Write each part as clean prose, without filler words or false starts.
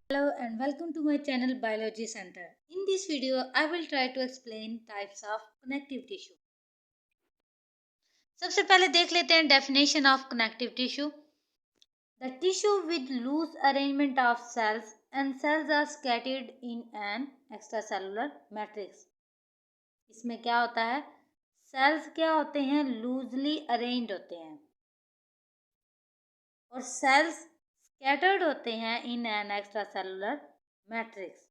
Hello and welcome to my channel Biology Center. In this video, I will try to explain types of connective tissue. सबसे पहले देख लेते हैं definition of connective tissue. The tissue with loose arrangement of cells and cells are scattered in an extracellular matrix. इसमें क्या होता है? Sales क्या होते हैं? लूजली अरेंज्ड होते हैं और सेल्स स्कैटर्ड होते हैं in an extra cellular matrix.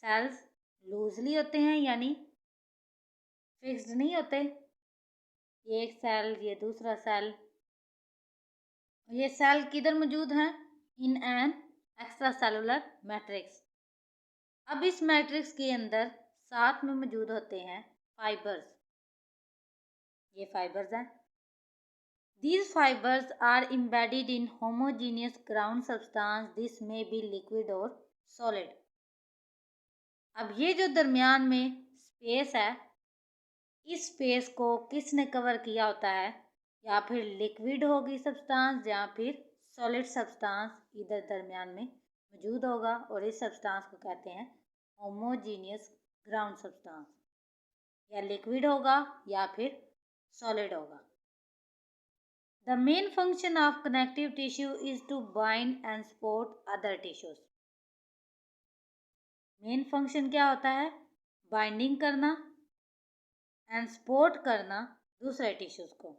Cells loosely होते हैं यानी फिक्स्ड नहीं होते. ये एक सेल, ये दूसरा सेल, ये सेल किधर मौजूद हैं? In an extra cellular matrix. अब इस मैट्रिक्स के अंदर साथ में मौजूद होते हैं फाइबर्स. ये फाइबर्स हैं. These fibers are embedded in homogeneous ground substance. This may be liquid or solid. अब ये जो दरमियान में स्पेस है, इस स्पेस को किसने कवर किया होता है? या फिर लिक्विड होगी सब्सटेंस या फिर सॉलिड सब्सटेंस इधर दरमियान में मौजूद होगा और इस सब्सटेंस को कहते हैं होमोजीनियस ग्राउंड सब्सटेंस. या लिक्विड होगा या फिर सॉलिड होगा. The main function of connective tissue is to bind and support other tissues. Main function क्या होता है? बाइंडिंग करना एंड सपोर्ट करना दूसरे टिश्यूज को.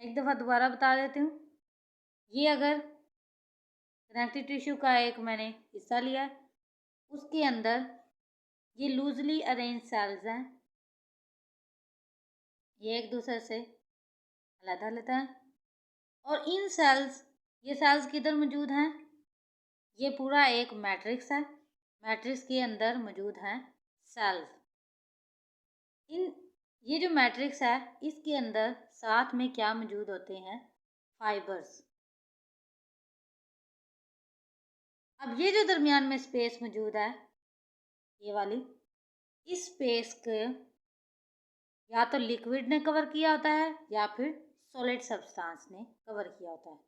एक दफ़ा दोबारा बता देती हूँ. ये अगर कनेक्टिव टिश्यू का एक मैंने हिस्सा लिया है, उसके अंदर ये लूजली अरेंज सेल्स हैं. ये एक दूसरे से अलग-अलग हैं और इन सेल्स, ये सेल्स किधर मौजूद हैं? ये पूरा एक मैट्रिक्स है. मैट्रिक्स के अंदर मौजूद हैं सेल्स. ये जो मैट्रिक्स है, इसके अंदर साथ में क्या मौजूद होते हैं? फाइबर्स. अब ये जो दरमियान में स्पेस मौजूद है, ये वाली, इस स्पेस को या तो लिक्विड ने कवर किया होता है या फिर सॉलिड सब्सटेंस ने कवर किया होता है.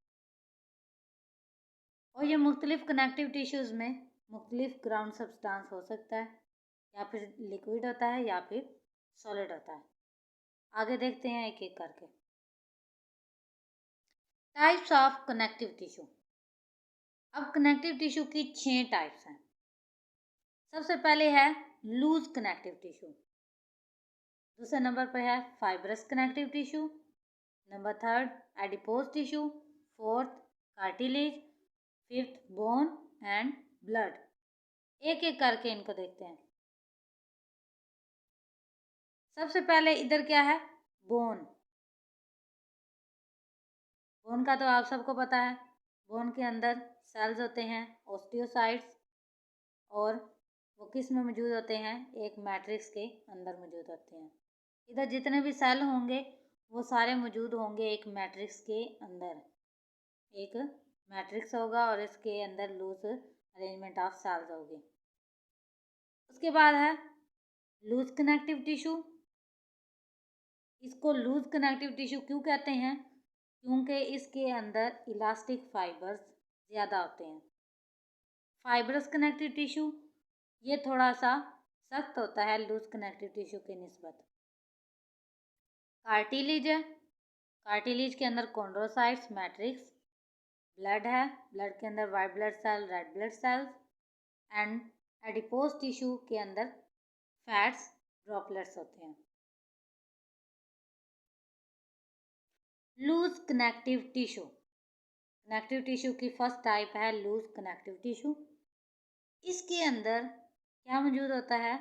और ये मुख्तलिफ कनेक्टिव टिश्यूज़ में मुख्तलिफ ग्राउंड सब्सटेंस हो सकता है, या फिर लिक्विड होता है या फिर सॉलिड होता है. आगे देखते हैं एक एक करके. Types of connective tissue. अब कनेक्टिव टिश्यू की 6 टाइप्स हैं. सबसे पहले है लूज कनेक्टिव टिश्यू. दूसरे नंबर पर है fibrous connective tissue. Number 3 adipose tissue. 4 cartilage. 5 bone and blood. एक एक करके इनको देखते हैं. सबसे पहले इधर क्या है? बोन. बोन का तो आप सबको पता है. बोन के अंदर सेल्स होते हैं ऑस्टियोसाइट्स और वो किस में मौजूद होते हैं? एक मैट्रिक्स के अंदर मौजूद होते हैं. इधर जितने भी सेल होंगे वो सारे मौजूद होंगे एक मैट्रिक्स के अंदर. एक मैट्रिक्स होगा और इसके अंदर लूज अरेंजमेंट ऑफ सेल्स होगी. उसके बाद है लूज कनेक्टिव टिश्यू. इसको लूज कनेक्टिव टिश्यू क्यों कहते हैं? क्योंकि इसके अंदर इलास्टिक फाइबर्स ज़्यादा होते हैं. फाइब्रस कनेक्टिव टिश्यू ये थोड़ा सा सख्त होता है लूज कनेक्टिव टिश्यू के निस्बत. कार्टिलेज है. कार्टिलेज के अंदर कॉन्ड्रोसाइट्स मैट्रिक्स. ब्लड है. ब्लड के अंदर white blood cell, red blood cells and adipose tissue के अंदर फैट्स ड्रॉपलेट्स होते हैं. Loose connective tissue. Connective tissue की फर्स्ट टाइप है लूज कनेक्टिव टिश्यू. इसके अंदर क्या मौजूद होता है?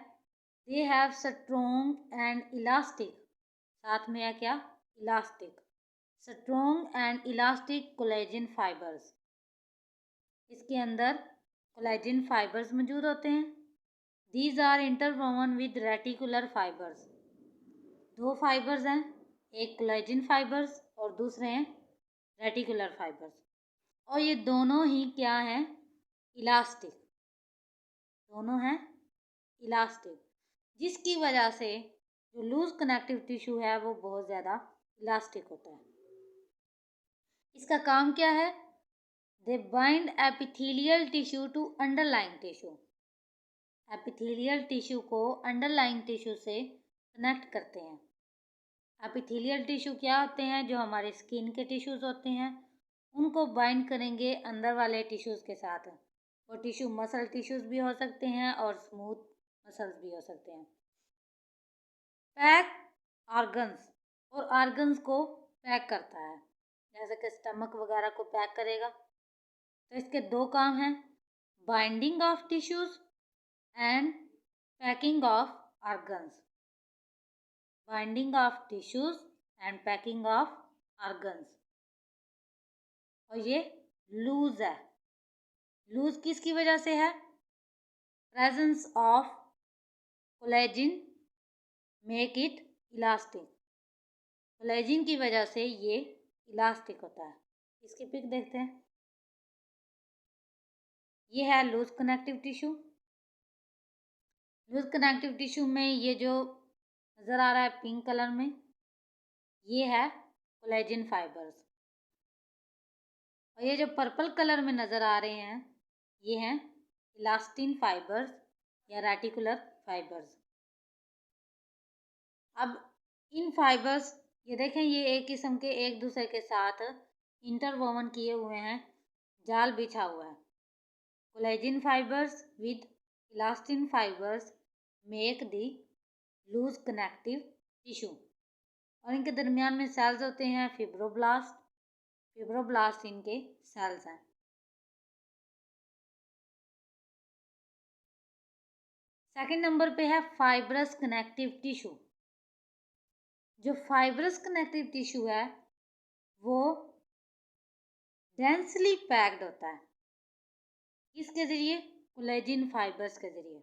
They have strong and elastic. साथ में है क्या? Elastic. Strong and elastic collagen fibres. इसके अंदर कोलेजन फाइबर्स मौजूद होते हैं. These are interwoven with reticular fibres. 2 fibres हैं, एक कोलेजन फाइबर्स और दूसरे हैं रेटिकुलर फाइबर्स. और ये दोनों ही क्या हैं? इलास्टिक. दोनों हैं इलास्टिक, जिसकी वजह से जो लूज कनेक्टिव टिश्यू है वो बहुत ज़्यादा इलास्टिक होता है. इसका काम क्या है? They bind epithelial tissue to underlying tissue. Epithelial tissue को अंडरलाइंग टिश्यू से कनेक्ट करते हैं। एपिथेलियल टिश्यू क्या होते हैं? जो हमारे स्किन के टिश्यूज़ होते हैं, उनको बाइंड करेंगे अंदर वाले टिश्यूज़ के साथ। वो टिश्यू मसल टिश्यूज़ भी हो सकते हैं और स्मूथ मसल्स भी हो सकते हैं। पैक ऑर्गन्स, और ऑर्गन्स को पैक करता है, जैसे कि स्टमक वगैरह को पैक करेगा। तो इसके दो काम हैं, binding of tissues and packing of organs. Binding of tissues and packing of organs. और ये लूज है। लूज किसकी वजह से है? Presence of collagen make it elastic. Collagen की वजह से ये इलास्टिक होता है। इसकी पिक देखते हैं। ये है loose connective tissue. Loose connective tissue में ये जो नज़र आ रहा है पिंक कलर में, ये है कोलेजिन फाइबर्स। और ये जो पर्पल कलर में नज़र आ रहे हैं, ये हैं इलास्टिन फाइबर्स या रेटिकुलर फाइबर्स। अब इन फाइबर्स, ये देखें, ये एक किस्म के एक दूसरे के साथ इंटरवोवन किए हुए हैं, जाल बिछा हुआ है। Collagen fibres with elastin fibres make the loose connective tissue. और इनके दरमियान में सेल्स होते हैं फिब्रोब्लास्ट। फिब्रोब्लास्ट इनके सेल्स हैं। सेकंड नंबर पे है फाइब्रस कनेक्टिव टिश्यू। जो फाइब्रस कनेक्टिव टिश्यू है वो डेंसली पैक्ड होता है। किसके ज़रिए? कोलेजिन फाइबर्स के ज़रिए।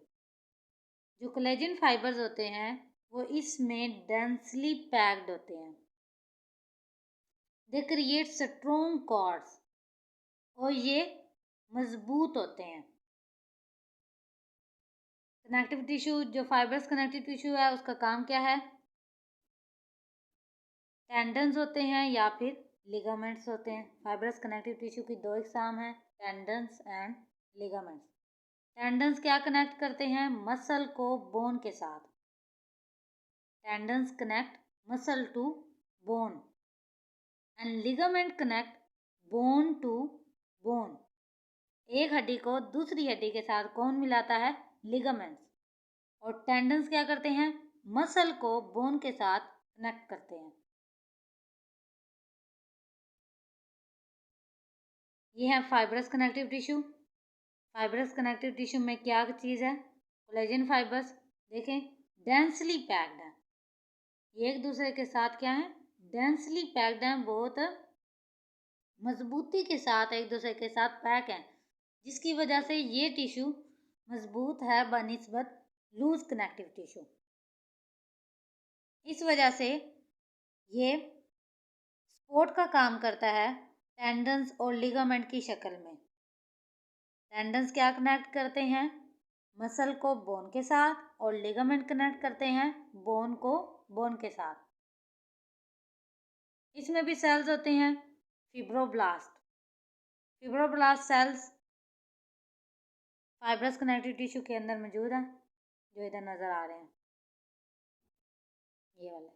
जो कोलेजिन फाइबर्स होते हैं वो इसमें डेंसली पैक्ड होते हैं। दे क्रिएट स्ट्रॉन्ग कॉर्ड्स, और ये मजबूत होते हैं। कनेक्टिव टिश्यू, जो फाइबरस कनेक्टिव टिश्यू है, उसका काम क्या है? टेंडन्स होते हैं या फिर लिगामेंट्स होते हैं। फाइबरस कनेक्टिव टिश्यू की दो इकसाम हैं, टेंडन्स एंड लिगामेंट्स। टेंडन्स क्या कनेक्ट करते हैं? मसल को बोन के साथ। Tendons connect muscle to bone and ligament connect bone to bone. एक हड्डी को दूसरी हड्डी के साथ कौन मिलाता है? लिगामेंट्स। और टेंडन्स क्या करते हैं? मसल को बोन के साथ कनेक्ट करते हैं। ये है fibrous connective tissue. Fibrous connective tissue में क्या चीज़ है? Collagen fibres. देखें, डेंसली पैक्ड है। ये एक दूसरे के साथ क्या है? डेंसली पैक्ड हैं, बहुत मजबूती के साथ एक दूसरे के साथ पैक हैं, जिसकी वजह से ये टिश्यू मजबूत है बनिस्बत लूज कनेक्टिव टिश्यू। इस वजह से ये सपोर्ट का काम करता है टेंडन्स और लिगामेंट की शक्ल में। टेंडन्स क्या कनेक्ट करते हैं? मसल को बोन के साथ, और लिगामेंट कनेक्ट करते हैं बोन को बोन के साथ। इसमें भी सेल्स होते हैं fibroblast. Fibroblast cells fibrous connective tissue के अंदर मौजूद हैं, जो इधर नज़र आ रहे हैं, ये वाले।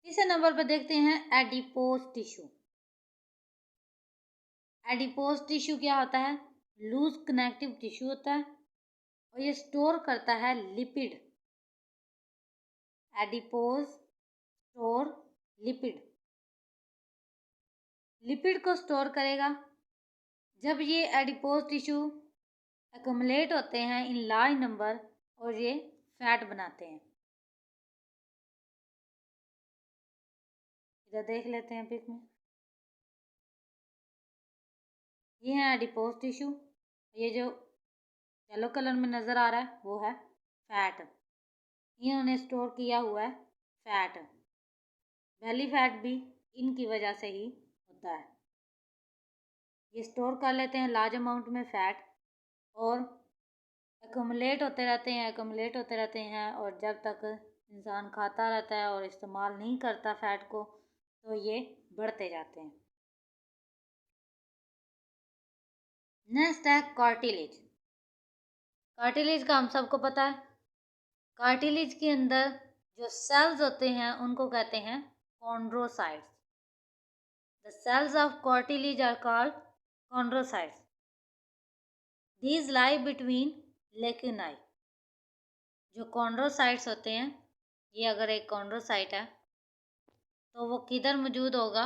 तीसरे नंबर पर देखते हैं एडिपोज टिश्यू। एडिपोज टिश्यू क्या होता है? लूज कनेक्टिव टिश्यू होता है, और ये स्टोर करता है lipid. Adipose store lipid. Lipid को स्टोर करेगा। जब ये एडिपोज टिश्यू एक्युमुलेट होते हैं इन लार्ज नंबर, और ये फैट बनाते हैं। इधर देख लेते हैं पिक में, ये है एडिपोज टिश्यू। ये जो येलो कलर में नज़र आ रहा है वो है फैट। इन्होंने स्टोर किया हुआ है फैट। बेली फैट भी इनकी वजह से ही होता है। ये स्टोर कर लेते हैं लार्ज अमाउंट में फैट, और एक्युमुलेट होते रहते हैं, एक्युमुलेट होते रहते हैं, और जब तक इंसान खाता रहता है और इस्तेमाल नहीं करता फैट को, तो ये बढ़ते जाते हैं। नेक्स्ट है कार्टिलेज। कार्टिलेज का हम सबको पता है। कार्टिलेज के अंदर जो सेल्स होते हैं उनको कहते हैं chondrocytes. The cells of cartilage are called chondrocytes. These lie between lacunae. जो कॉन्ड्रोसाइट्स होते हैं, ये अगर एक कॉन्ड्रोसाइट है तो वो किधर मौजूद होगा?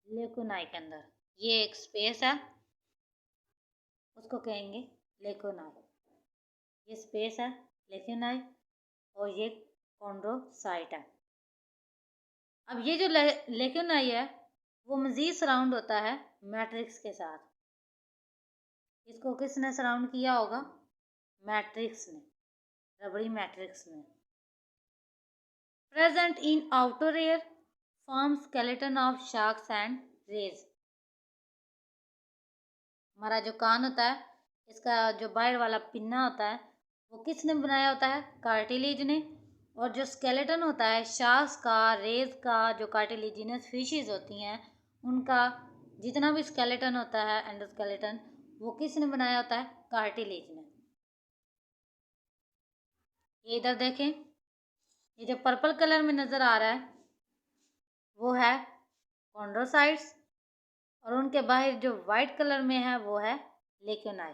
लेक्यूनाई के अंदर। ये एक स्पेस है, उसको कहेंगे लेक्यूनाई। ये स्पेस है लेक्यूनाई और ये कॉन्ड्रोसाइट है। अब ये जो लेक्यूनाई है वो मज़ीद सराउंड होता है मैट्रिक्स के साथ। इसको किसने सराउंड किया होगा? मैट्रिक्स ने, रबड़ी मैट्रिक्स ने। Present in outer ear form skeleton of sharks and rays. हमारा जो कान होता है, इसका जो बाहर वाला पिन्ना होता है वो किसने बनाया होता है? कार्टिलेज ने। और जो स्केलेटन होता है शार्क्स का, रेज का, जो कार्टिलेजिनस फिशेज होती हैं उनका जितना भी स्केलेटन होता है, एंडोस्केलेटन, वो किसने बनाया होता है? कार्टिलेज ने। ये इधर देखें, ये जो पर्पल कलर में नज़र आ रहा है वो है कॉन्ड्रोसाइट्स और उनके बाहर जो वाइट कलर में है वो है लेक्यूनाई।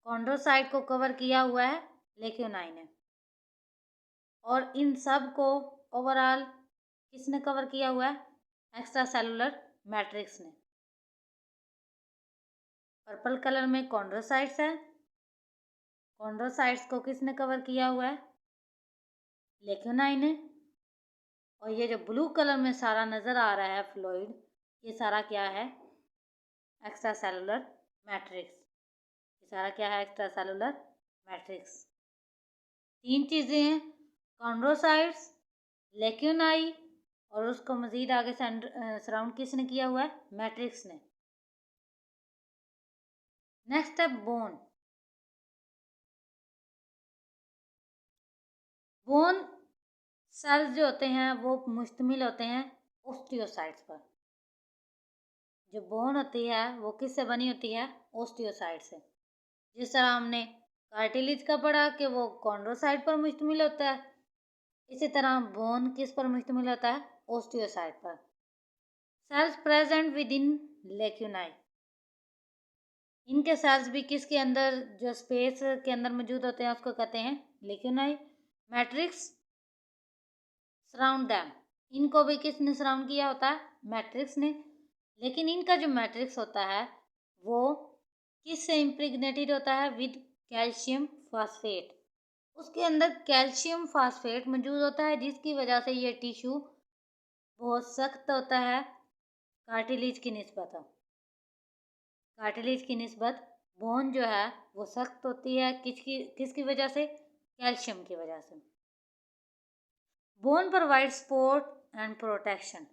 कॉन्ड्रोसाइट को कवर किया हुआ है लेक्यूनाई ने और इन सब को ओवरऑल किसने कवर किया हुआ है? एक्स्ट्रा सेलुलर मैट्रिक्स ने। पर्पल कलर में कॉन्ड्रोसाइट्स है, कॉन्ड्रोसाइट्स को किसने कवर किया हुआ है? लेक्यूनाई ने। और ये जो ब्लू कलर में सारा नज़र आ रहा है फ्लूइड, ये सारा क्या है? Extra cellular matrix. ये सारा क्या है? Extra cellular matrix. तीन चीज़ें हैं, कॉन्ड्रोसाइट्स, लेक्यूनाई और उसको मज़ीद आगे सराउंड किसने किया हुआ है? मैट्रिक्स ने। नेक्स्ट है बोन। बोन सेल्स जो होते हैं वो मुश्तमिल होते हैं ओस्टियोसाइट्स पर। जो बोन होती है वो किससे बनी होती है? ओस्टियोसाइट से। जिस तरह हमने कार्टिलेज का पढ़ा कि वो कॉन्ड्रोसाइट पर मुश्तमिल होता है, इसी तरह बोन किस पर मुश्तमिल होता है? ओस्टियोसाइट पर। Cells present within lacunae. इनके सेल्स भी किसके अंदर, जो स्पेस के अंदर मौजूद होते हैं उसको कहते हैं लेक्यूनाई। Matrix surround them. इनको भी किसने सराउंड किया होता है? मैट्रिक्स ने। लेकिन इनका जो मैट्रिक्स होता है वो किससे इम्प्रेग्नेटेड होता है? With calcium phosphate. उसके अंदर कैल्शियम फास्फेट मौजूद होता है जिसकी वजह से ये टिश्यू बहुत सख्त होता है कार्टिलेज की निस्बत। कार्टिलेज की निस्बत बोन जो है वो सख्त होती है, किसकी वजह से? कैल्शियम की वजह से। Bone provide support and protection.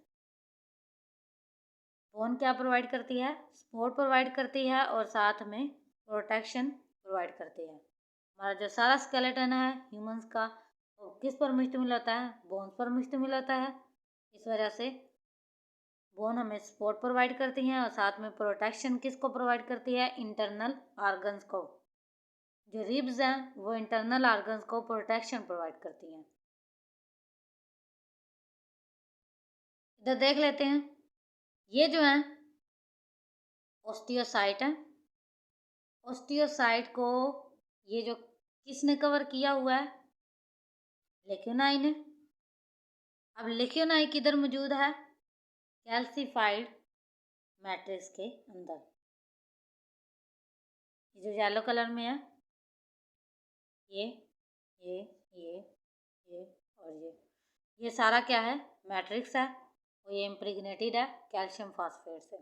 Bone क्या प्रोवाइड करती है? सपोर्ट प्रोवाइड करती है और साथ में प्रोटेक्शन प्रोवाइड करती है। हमारा जो सारा स्केलेटन है ह्यूमंस का वो किस पर मुश्तमिल होता है? बोन्स पर मुश्तमिल होता है। इस वजह से बोन हमें सपोर्ट प्रोवाइड करती हैं और साथ में प्रोटेक्शन किसको प्रोवाइड करती है? इंटरनल ऑर्गन्स को। जो रिब्स हैं वो इंटरनल ऑर्गन्स को प्रोटेक्शन प्रोवाइड करती हैं। इधर देख लेते हैं, ये जो है ओस्टियोसाइट है। ओस्टियोसाइट को ये जो किसने कवर किया हुआ है? लेक्यूनाई ने। अब लेक्यूनाई किधर मौजूद है? कैल्सिफाइड मैट्रिक्स के अंदर। ये जो येलो कलर में है, ये ये ये ये और ये सारा क्या है? मैट्रिक्स है और ये इम्प्रेग्नेटेड है कैल्शियम फास्फेट से।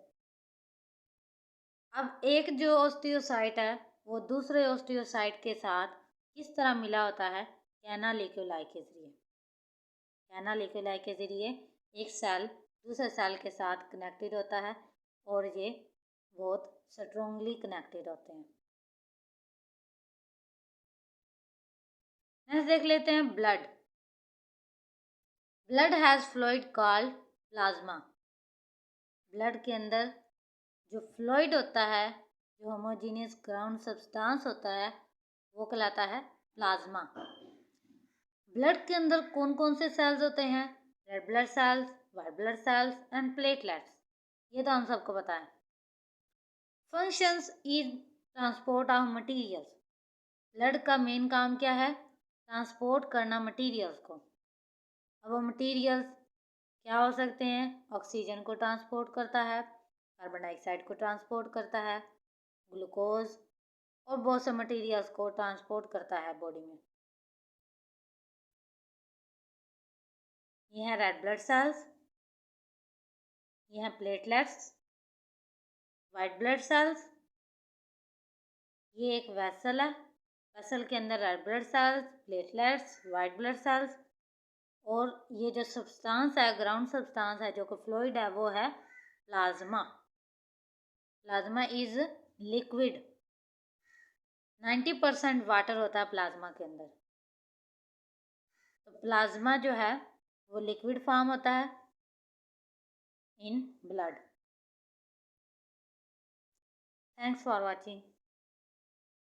अब एक जो ओस्टियोसाइट है वो दूसरे ओस्टियोसाइट के साथ किस तरह मिला होता है? कैनालिक्यूलाई के जरिए। कैनालिक्यूलाई के जरिए एक सेल दूसरे सेल के साथ कनेक्टेड होता है और ये बहुत स्ट्रॉन्गली कनेक्टेड होते हैं। नेक्स्ट देख लेते हैं blood. Blood has fluid called plasma. Blood के अंदर जो फ्लूइड होता है, जो होमोजीनियस ग्राउंड सब्सटेंस होता है, वो कहलाता है प्लाज्मा। ब्लड के अंदर कौन कौन से सेल्स होते हैं? Red blood sales, white blood cells and platelets. ये तो हम सबको पता है। Functions is transport of materials. Blood का मेन काम क्या है? ट्रांसपोर्ट करना मटीरियल्स को। अब वो मटीरियल्स क्या हो सकते हैं? ऑक्सीजन को ट्रांसपोर्ट करता है, कार्बन डाइऑक्साइड को ट्रांसपोर्ट करता है, ग्लूकोज और बहुत से मटीरियल्स को ट्रांसपोर्ट करता है बॉडी में। ये है रेड ब्लड सेल्स, ये है प्लेटलेट्स, वाइट ब्लड सेल्स, ये एक वेसल है, वेसल के अंदर red blood sales, platelets, white blood cells, और ये जो सब्सटेंस है, ग्राउंड सब्सटेंस है जो कि फ्लूइड है, वो है plasma. Plasma is liquid. 90% water होता है प्लाज्मा के अंदर। तो प्लाज्मा जो है वो लिक्विड फॉर्म होता है in blood. Thanks for watching.